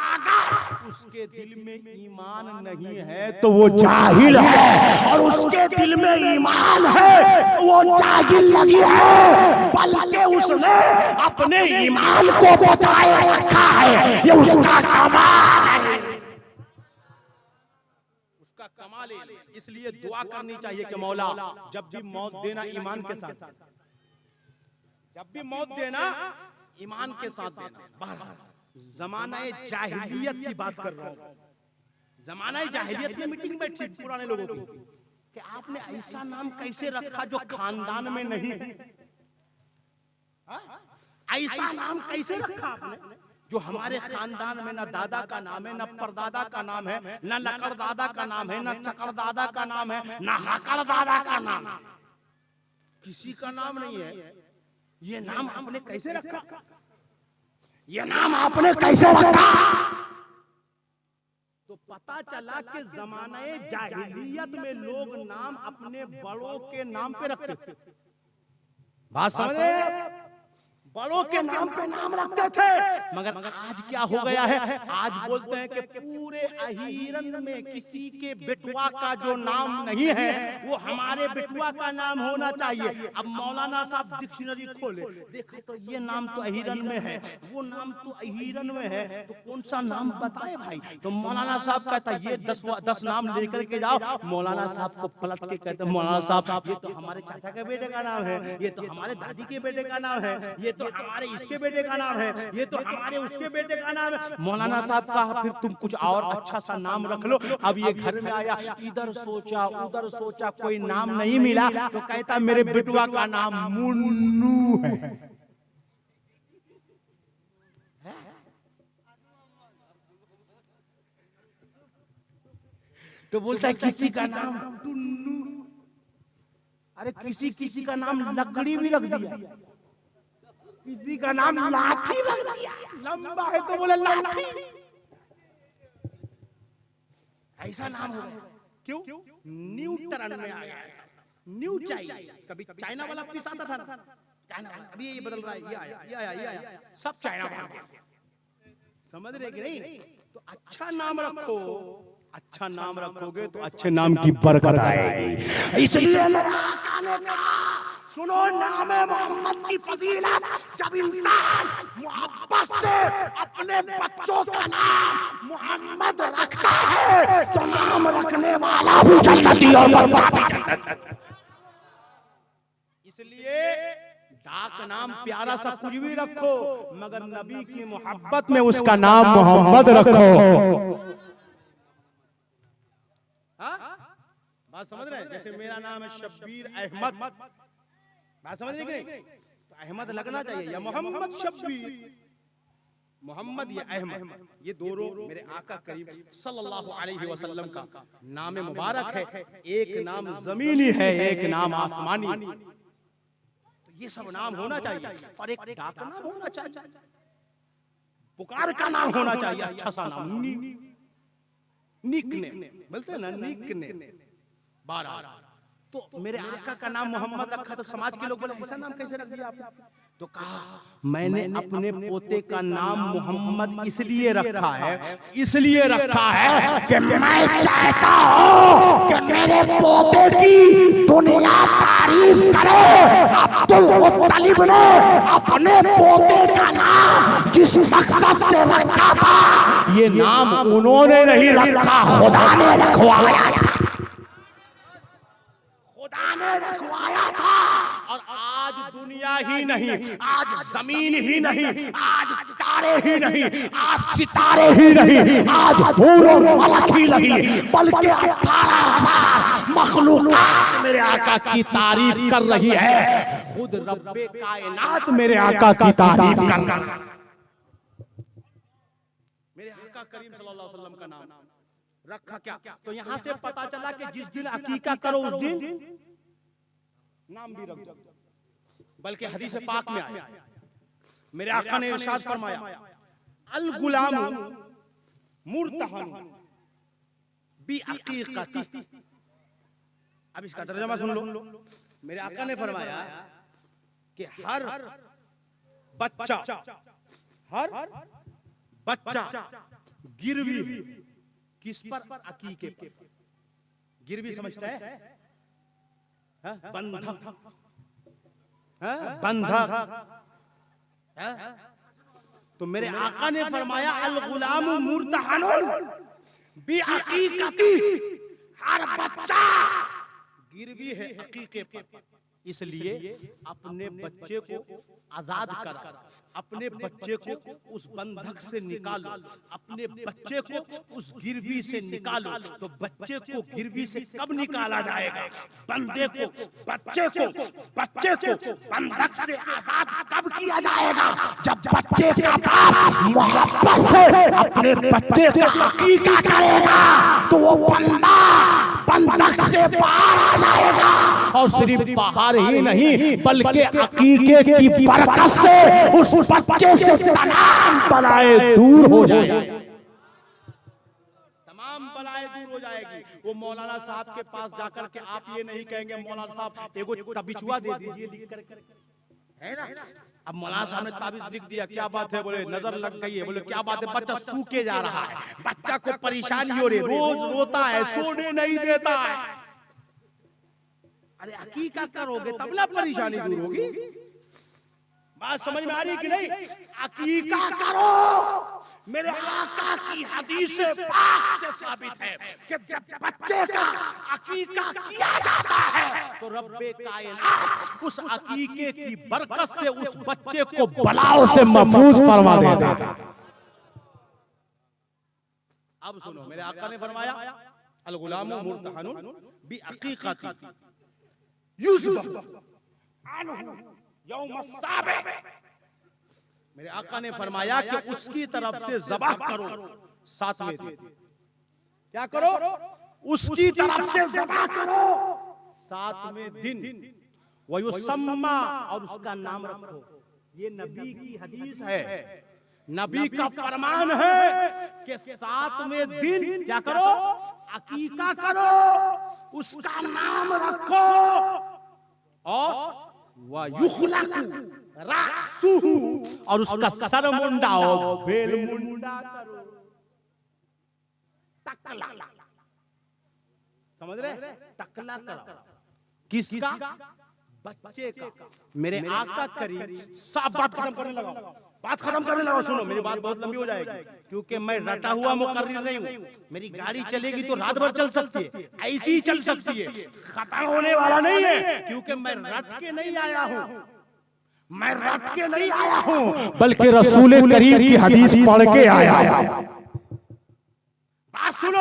अगर उसके दिल में ईमान नहीं है तो वो जाहिल है, और उसके दिल में ईमान है वो जाहिल नहीं है, बल्कि उसने अपने ईमान को बचाए रखा है। ये उसका कमाल है, उसका कमाल है। इसलिए दुआ करनी चाहिए कि मौला जब भी मौत देना ईमान के साथ, जब भी मौत देना ईमान के साथ देना। बहरहाल जमाना जाहिलियत की बात कर रहा हूं। जमाना जाहिलियत में मीटिंग बैठी पुराने लोगों की कि आपने ऐसा नाम कैसे रखा जो खानदान में नहीं है? ऐसा नाम कैसे रखा आपने जो हमारे खानदान में ना दादा का नाम है, ना परदादा का नाम है, ना लकड़ दादा का नाम है, ना चकड़ दादा का नाम है, ना हकड़ दादा का नाम है, किसी का नाम नहीं है। ये नाम आपने कैसे रखा? ये नाम आपने कैसे रखा? तो पता चला कि जमाने जाहिलियत में लोग नाम अपने बड़ों के नाम पे रखते थे। बात समझ रहे हैं? बड़ों के नाम पे नाम रखते थे। मगर आज क्या हो गया है? आज बोलते हैं कि पूरे अहीरन में किसी के बेटुआ का जो नाम नहीं है वो हमारे बेटुआ का नाम होना चाहिए। अब मौलाना साहब डिक्शनरी खोले, देखो तो ये नाम तो अहीरन में है, वो नाम तो अहीरन में है, तो कौन सा नाम बताए भाई? तो मौलाना साहब कहता ये 10 नाम लेकर के जाओ। मौलाना साहब को पलट के कहते मौलाना साहब ये तो हमारे चाचा के बेटे का नाम है, ये तो हमारे दादी के बेटे का नाम है, ये तो हमारे इसके बेटे का नाम है, ये तो हमारे उसके बेटे का नाम है। मौलाना साहब कहा फिर तुम कुछ और अच्छा सा नाम रख लो। अब ये घर में आया, इधर सोचा उधर सोचा, कोई नाम नहीं मिला, तो कहता मेरे बेटुआ का नाम मुन्नू है। तो बोलता है किसी का नाम टुन्नू, अरे किसी किसी का नाम लकड़ी भी रख दिया, किसी का नाम लाठी रख दिया, लंबा है तो बोले लाठी। ऐसा नाम हो गया। क्यों? न्यू टर्न में आ गया, न्यू चाहिए। कभी चाइना वाला पीस आता था ना, चाइना वाला, अभी ये बदल रहा है, ये आया, सब चाइना वाला। समझ रहे कि नहीं? तो अच्छा नाम रखो, अच्छा नाम रखोगे तो अच्छे नाम की बरकत आएगी। इसलिए मेरे आका ने कहा सुनो नाम मोहम्मद की फजीलत, जब इंसान मोहब्बत से अपने बच्चों का नाम मोहम्मद रखता है तो नाम रखने वाला भी जन्नती और बर्बाद भी जन्नत। इसलिए डाक नाम प्यारा सा कुछ भी रखो, मगर नबी की मोहब्बत में उसका नाम मोहम्मद रखो। बात समझ रहे हैं? जैसे मेरा नाम है शब्बीर अहमद, बात समझ रहे हैं? तो अहमद लगना चाहिए, या मोहम्मद शब्बीर, मोहम्मद या अहमद, ये दोनों मेरे आका करीम सल्लल्लाहु अलैहि वसल्लम का नाम मुबारक है। एक नाम जमीनी है, एक नाम आसमानी। तो ये सब नाम होना चाहिए, और एक डाक नाम होना चाहिए, पुकार का नाम होना चाहिए, अच्छा सा नाम, निकनेम बोलते हैं ना, निकनेम। 12 तो मेरे आका का नाम मोहम्मद रखा, तो समाज के लोग बोले ऐसा नाम कैसे रख दिया आपने? तो कहा मैंने अपने पोते का नाम मोहम्मद इसलिए रखा है, इसलिए रखा है कि मैं चाहता हूँ कि मेरे पोते की दुनिया तारीफ करे। अब्दुल मुत्तलिब ने अपने पोते का नाम जिस मकसद से रखा था, ये नाम उन्होंने नहीं रखा, खुदा ने रखवाया था, खुदा ने रखवाया था। और आज दुनिया ही नहीं, आज जमीन ही नहीं, आज तारे ही नहीं, आज सितारे ही नहीं, आज पूरे मलक ही नहीं, बल्कि 18,000 मखलूकात मेरे आका की तारीफ कर रही है। खुद रब्बे कायनात मेरे आका की तारीफ कर रहा है। मेरे आका करीम सल्लल्लाहु अलैहि वसल्लम का नाम रखा क्या? तो यहां से पता चला कि जिस दिन अकीका करो उस दिन नाम भी रख दो। बल्कि हदीस पाक में आया, मेरे आका ने इरशाद फरमाया अल गुलाम मुर्तहन बि अकीकती। अब इसका तर्जुमा सुन लो। मेरे आका ने फरमाया कि हर बच्चा गिरवी किस पर? अकीके पर। गिरवी समझता है? बंधक, बंधक। तो मेरे आका ने फरमाया अल गुलाम मुर्तहनुन बि अकीकती, हर बच्चा गिरवी है अकीके पर। इसलिए अपने बच्चे को आजाद कर, अपने बच्चे को उस बंधक से निकालो, अपने बच्चे को उस गिरवी से निकालो। तो बच्चे को गिरवी से कब निकाला जाएगा? बंदे को, बच्चे को बंधक से आजाद कब किया जाएगा? जब बच्चे का बाप मोहब्बत से अपने बच्चे का हकीका करेगा, तो वो बंदा बंधक से बाहर आ जाएगा। और सिर्फ बाहर ही नहीं, बल्कि अकीके की बरकत से उस बच्चे से तमाम बलाएं दूर हो जाए, हो जाएगी। वो मौलाना साहब के पास जाकर के आप ये नहीं कहेंगे मौलाना साहब एगो तबिचुआ दे दीजिए लिख कर, है ना। अब मौलाना साहब ने ताबीज लिख दिया, क्या बात है, बोले नजर लग गई है, बोले क्या बात है, बच्चा सूखे जा रहा है, बच्चा को परेशानी हो रही, रोज रोता है, सोने नहीं देता है। अरे हकीका करोगे तब ना परेशानी दूर होगी। बात समझ में आ रही कि नहीं? अकीका करो। मेरे आका की हदीस पाक से साबित है कि जब बच्चे का अकीका किया जाता है तो रब्बे कायनात उस अकीके की बरकत से उस बच्चे को बलाओं से महफूज फरमा देता है। अब सुनो, मेरे आका ने फरमाया अल गुलामु मुर्तहनुन बि अकीकती युज़बह अन्हु यौम साबे। मेरे आका ने फरमाया कि उसकी तरफ से ज़बाह करो 7वें दिन। क्या करो? उसकी तरफ से ज़बाह करो 7वें दिन। वयुसम्मा, और उसका नाम रखो। ये नबी की हदीस है, नबी का फरमान है कि 7वें दिन क्या करो? अकीका करो, उसका नाम रखो और वयुखलकु रासुहु, और उसका सर मुंडाओ, बेल मुंडा करो, टकला। समझ रहे? टकला करो किसका? बच्चे का। मेरे आका करीम सब बात खत्म करने लगा, बात खत्म करने लगा। सुनो, मेरी बात बहुत लंबी हो जाएगी क्योंकि मैं रटा हुआ मुकर्रिर नहीं हूँ। मेरी गाड़ी चलेगी तो रात भर चल सकती है, ऐसी ही चल सकती है, खत्म होने वाला नहीं है, क्योंकि मैं रट के नहीं आया हूँ, मैं रट के नहीं आया हूँ, बल्कि रसूल करीम की हदीस पढ़ के आया हूँ। बात सुनो,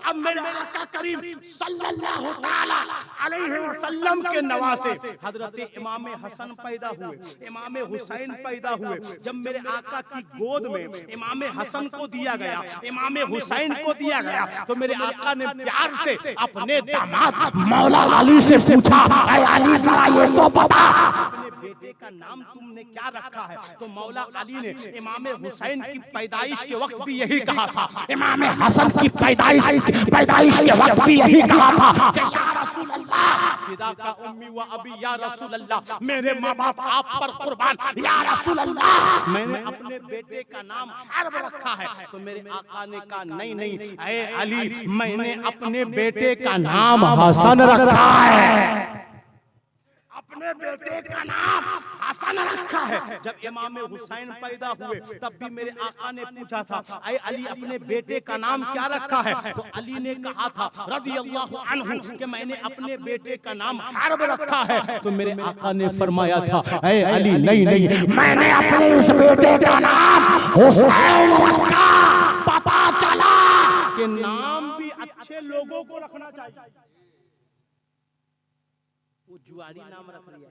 अब मेरे आका करीम सल्लल्लाहु ताला अलैहि वसल्लम के नवासे हजरत इमाम हसन पैदा हुए, इमाम हुसैन पैदा हुए। जब मेरे आका की गोद में इमाम हसन को दिया गया, इमाम हुसैन को दिया गया, तो मेरे आका ने प्यार से अपने दामाद मौला अली से पूछा, ऐ अली जरा ये तो बता, अपने बेटे का नाम तुमने क्या रखा है? तो मौला अली ने इमाम हुसैन की पैदाइश के वक्त भी यही कहा था, इमाम हसन की पैदाइश के वक्त भी यही कहा था कि या रसूल अल्लाह फिदा का उम्मी व अबी, या रसूल अल्लाह मेरे माँ बाप आप पर कुर्बान, या रसूल अल्लाह मैंने अपने बेटे का नाम हर्ब रखा है। तो मेरे आका ने कहा नहीं नहीं ऐ अली, मैंने अपने बेटे का नाम हसन रखा है, अपने बेटे का नाम हसन रखा है। जब इमाम हुसैन पैदा हुए तब भी मेरे आका ने पूछा था, ऐ अली अपने बेटे का नाम क्या रखा है? तो अली ने कहा था रज़ियल्लाहु अन्हु कि मैंने अपने बेटे का नाम हर्ब रखा है। तो मेरे आका ने फरमाया था, ऐ अली नहीं नहीं, मैंने अपने इस बेटे का नाम हुसैन रखा। पता चला कि नाम भी अच्छे लोगों को रखना चाहिए। वो जुआरी नाम रख लिया,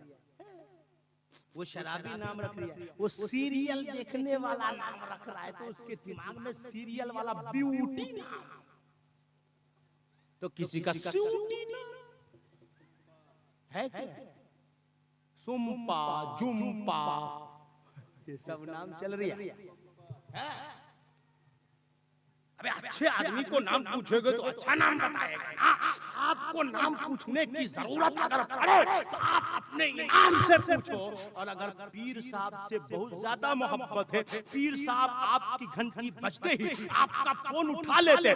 वो शराबी नाम रख लिया, वो सीरियल देखने वाला नाम रख रहा है, तो उसके दिमाग में सीरियल वाला ब्यूटी नाम, तो किसी का स्यूटी नाम है क्या? सुम्पा, जुम्पा, ये सब नाम चल रही है। अबे अच्छे आदमी को नाम पूछोगे तो अच्छा नाम बताएगा ना। आपको नाम पूछने की जरूरत अगर पड़े तो आप अपने इमाम से पूछो। और अगर पीर साहब से बहुत ज्यादा मोहब्बत है, पीर साहब आपकी घंटी बजते ही आपका फोन उठा लेते,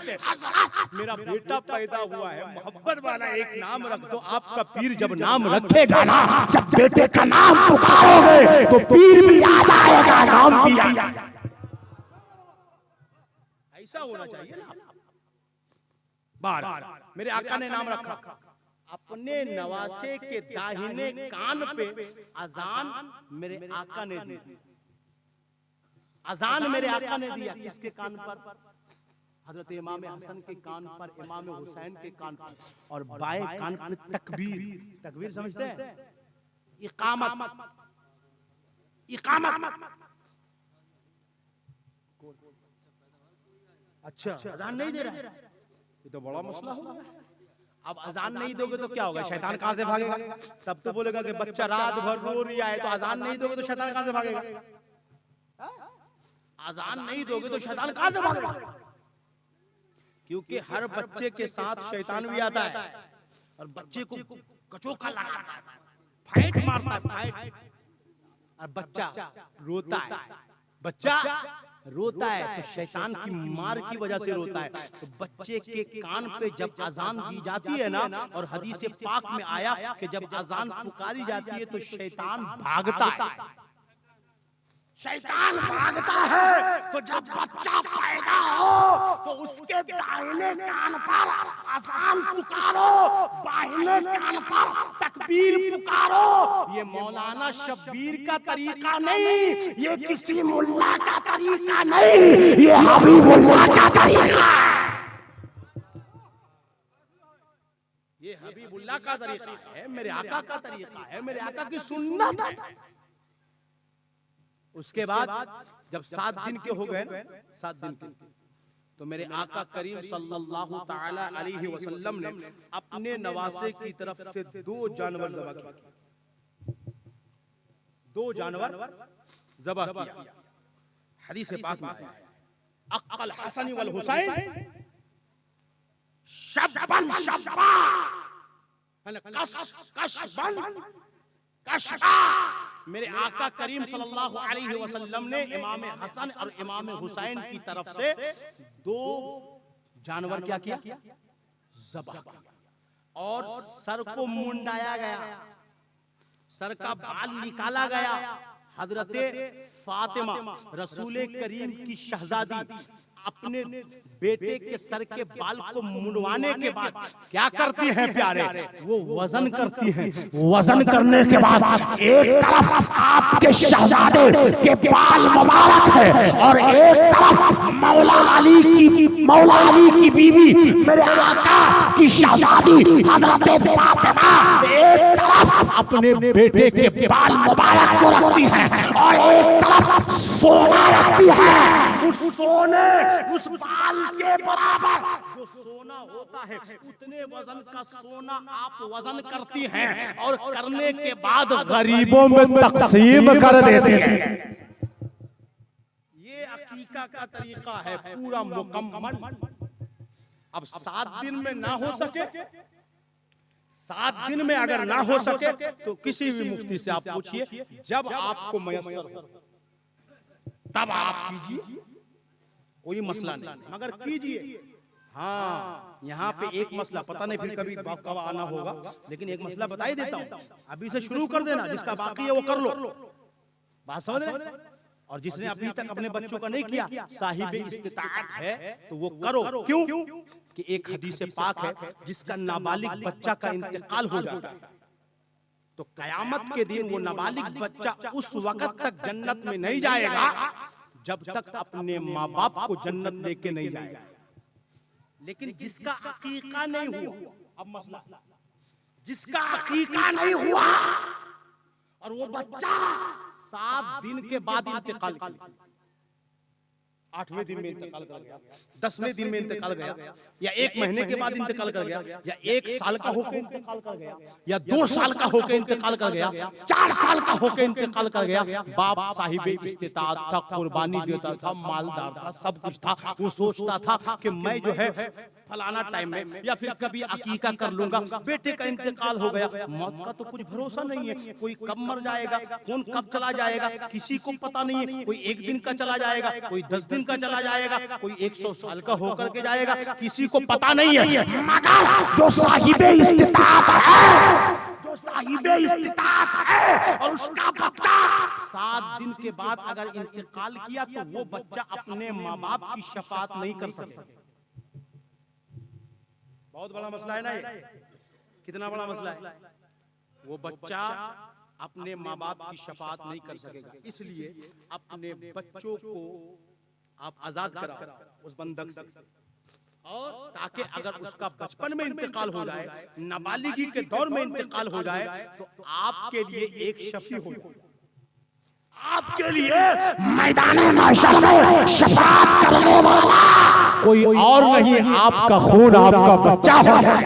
मेरा बेटा पैदा हुआ है, मोहब्बत वाला एक नाम रख दो। आपका पीर जब नाम रखेगा ना, जब बेटे का नाम पुकारोगे तो पीर भी याद आएगा, नाम भी याद आएगा। ऐसा होना चाहिए ना। बार मेरे आका ने नाम रखा, अपने नवासे के दाहिने कान पे अजान मेरे आका ने दी। अजान मेरे आका ने दिया किसके कान पर? हजरत इमाम हसन के कान पर, इमाम हुसैन के कान पर, और बाएं कान पर तकबीर। तकबीर समझते हैं? इकामत, इकामत। अच्छा, अजान नहीं दे रहा है, ये तो बड़ा मसला होगा। अब अजान नहीं दोगे तो क्या होगा? शैतान कहां से भागेगा? तब तो बोलेगा कि बच्चा रात भर रो रहा है, तो अजान नहीं दोगे तो शैतान कहां से भागेगा? अजान नहीं दोगे तो शैतान कहां से भागेगा? क्योंकि हर बच्चे के साथ शैतान भी आता है और बच्चे को कचोका लगाता है, फाइट मारता है, फाइट। और बच्चा रोता है, बच्चा रोता है तो शैतान की मार की वजह से रोता है। तो बच्चे के कान पे जब अजान दी जाती है ना, और हदीस पाक में आया कि जब अजान पुकारी जाती है तो शैतान भागता है, शैतान भागता है। तो जब बच्चा पैदा हो तो उसके दाहिने कान पर अजान पुकारो, बाहिने कान पर तकबीर पुकारो। ये मौलाना शब्बीर का तरीका नहीं, ये किसी मुल्ला का तरीका नहीं, ये हबीबुल्लाह का तरीका है। ये हबीबुल्लाह का तरीका है, मेरे आका का तरीका है, मेरे आका की सुन्नत है। उसके बाद जब 7 दिन के हो गए, 7 दिन के, तो मेरे आका करीम सल्लल्लाहु ताला अलैहि वसल्लम ने अपने नवासे की तरफ से 2 जानवर ज़बह किए, 2 जानवर ज़बह किया। हदीस पाक में है, अक्ल हसन वल हुसैन शब्बन शब्बा, कशबन कशबा। मेरे आका करीम सल्लल्लाहु अलैहि वसल्लम ने इमाम हसन और इमाम हुसैन की तरफ से 2 जानवर क्या किया, ज़बह किया। और सर को मुंडाया गया, सर का बाल निकाला गया। हजरते फातिमा रसूल करीम की शहजादी अपने बेटे के सर के बाल को मुंडवाने के बाद क्या करती हैं प्यारे, वो वजन करती हैं। वजन करने के बाद एक तरफ आपके शहजादे के बाल मुबारक है और एक तरफ मौला अली की बीवी मेरे आका की शहजादी हजरत फातिमा एक तरफ अपने बेटे के बाल मुबारक को रखती हैं और एक तरफ सोना रखती है। उस सोने, उस बाल के बराबर जो सोना होता है, उतने वजन का सोना आप वजन करती हैं और करने के बाद गरीबों में तकसीम कर देती हैं। ये अकीका का तरीका है पूरा मुकम्मल। अब 7 दिन में ना हो सके, 7 दिन में अगर ना हो सके तो किसी भी मुफ्ती से आप पूछिए, जब आपको मयस्सर हो तब आप कीजिए, कोई मसला नहीं, मगर कीजिए। हाँ, यहाँ पे एक मसला, पता नहीं फिर कभी कब आना होगा, लेकिन एक मसला बता ही देता हूँ, अभी से शुरू कर देना, जिसका बाकी है वो कर लो। बात समझ रहे? और जिसने अभी तक अपने बच्चों का नहीं किया, साहिब इस्तिताअत है तो वो करो। क्यों? कि एक हदीस पाक है, जिसका नाबालिग बच्चा का इंतकाल हो जाता है तो कयामत के दिन वो नाबालिग बच्चा उस वक्त तक जन्नत में नहीं जाएगा जब तक अपने माँ बाप को जन्नत लेके नहीं जाएगा। लेकिन जिसका अकीका नहीं हुआ, अब मसला, जिसका अकीका नहीं हुआ और वो बच्चा 7 दिन के बाद इंतकाल किया, 8वें दिन में इंतकाल कर गया, 10वें दिन में इंतकाल गया, या 1 महीने के बाद इंतकाल कर गया, या 1 साल का होकर इंतकाल कर गया, या 2 साल का होकर इंतकाल कर गया, 4 साल का होकर इंतकाल कर गया, बाप साहिब इस्तिताअत था, कुर्बानी देता था, मालदार था, सब कुछ था। वो सोचता था कि मैं जो है फलाना टाइम में या फिर कभी अकीका कर लूंगा, बेटे का इंतकाल हो गया। मौत का तो कुछ भरोसा नहीं है, कोई कब मर जाएगा, कौन कब चला जाएगा, किसी को पता नहीं है। कोई 1 दिन का चला जाएगा, कोई 10 दिन का चला जाएगा, कोई 100 साल का होकर के जाएगा, किसी को पता नहीं है। मगर जो साहिबे इस्तिताअत है, जो साहिबे इस्तिताअत है और उसका बच्चा 7 दिन के बाद अगर इंतकाल किया तो वो बच्चा अपने माँ बाप की शफाअत नहीं कर सकेगा। बहुत बड़ा मसला है ना ये, कितना बड़ा मसला है। वो बच्चा अपने माँ बाप की शफाअत नहीं कर सकेगा, इसलिए अपने बच्चों को आप आजाद कराओ उस बंधक से, और ताकि अगर उसका बचपन में इंतकाल हो जाए, नाबालिगी के दौर में इंतकाल हो जाए, तो आपके लिए एक शफी हो, आपके लिए मैदान महशर में शफाअत करने वाला कोई और नहीं, आपका खून आपका बच्चा हो जाए,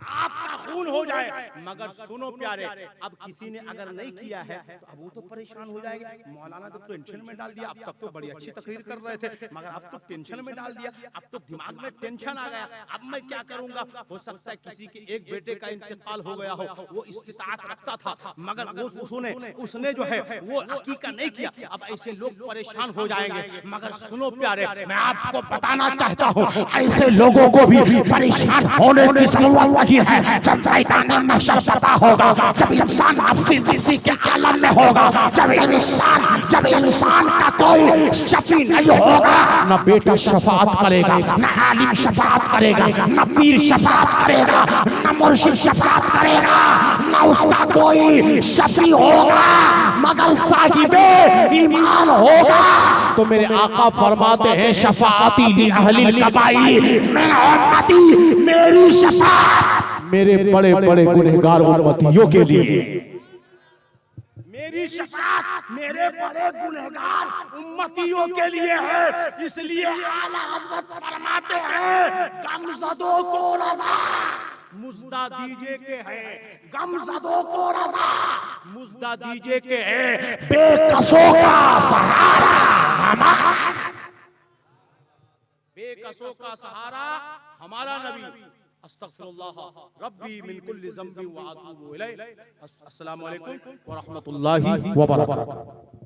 आपका खून खून हो जाए। मगर सुनो प्यारे, अब किसी ने अगर नहीं किया है तो अब वो तो परेशान हो जाएगा। मौलाना तो टेंशन में डाल दिया, अब तक तो बड़ी अच्छी तकरीर कर रहे थे मगर अब तो टेंशन में डाल दिया, अब तो दिमाग में टेंशन आ गया, अब मैं क्या करूंगा। हो सकता है किसी के एक बेटे का इंतकाल हो गया हो, वो इस्तिताअत रखता था मगर उसने जो है वो अकीका नहीं किया। अब ऐसे लोग परेशान हो जाएंगे। मगर सुनो प्यारे, मैं आपको बताना चाहता हूँ ऐसे लोगों को भी परेशान होने की जरूरत नहीं है। जब मैदान महशर पता होगा, जब इंसान नफ्सी के आलम में होगा, जब इंसान का कोई शफी नहीं होगा, न बेटा शफाअत करेगा, न आलिम शफाअत करेगा, न पीर शफाअत करेगा, न मुर्शिद शफाअत करेगा, न उसका कोई शफी होगा मगर साहिबे ईमान होगा। तो मेरे आका फरमाते हैं शफाअती ली अहलिल कबाइर मिन उम्मती, मेरी शफाअत मेरे बड़े बड़े गुनहगार उम्मतियों के लिए, मेरी शफाअत मेरे बड़े गुनहगार उम्मतियों के लिए है। इसलिए आला हज़रत फरमाते हैं गमज़दों को रज़ा मुज़्दा दीजिए के है, गमज़दों को रज़ा मुज़्दा दीजिए के है, बेकसों का सहारा हमारा, बेकसों का सहारा हमारा नबी। अस्तगफिरुल्लाह रब्बी मिन कुल्ली ज़ंबिन व अतूबु इलैह। अस्सलामु अलैकुम व रहमतुल्लाहि व बरकातुहू।